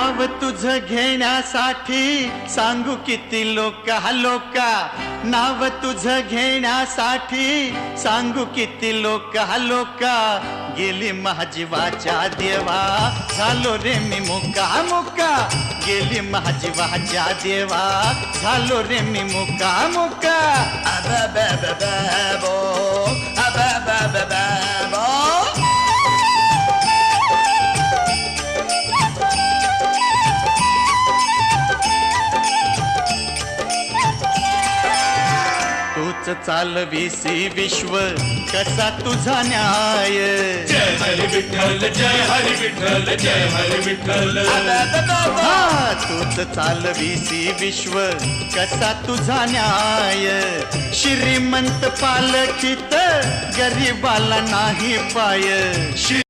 नाव तुझं घेण्यासाठी सांगू किती लोका नाव तुझं घेण्यासाठी सांगू किती लोका गेली महाजीवाच्या देवा झालो रे मी मुका गेली महाजीवाच्या देवा झालो रे मी मुका अबो तूच चालवीसी विश्व कसा तुझा न्याय जय हरी विठ्ठल जय हरी विठ्ठल जय हरी विठ्ठल हा तूच चालवीसी विश्व कसा तुझा न्याय श्रीमंत पालखीत गरीबाला नाही पाय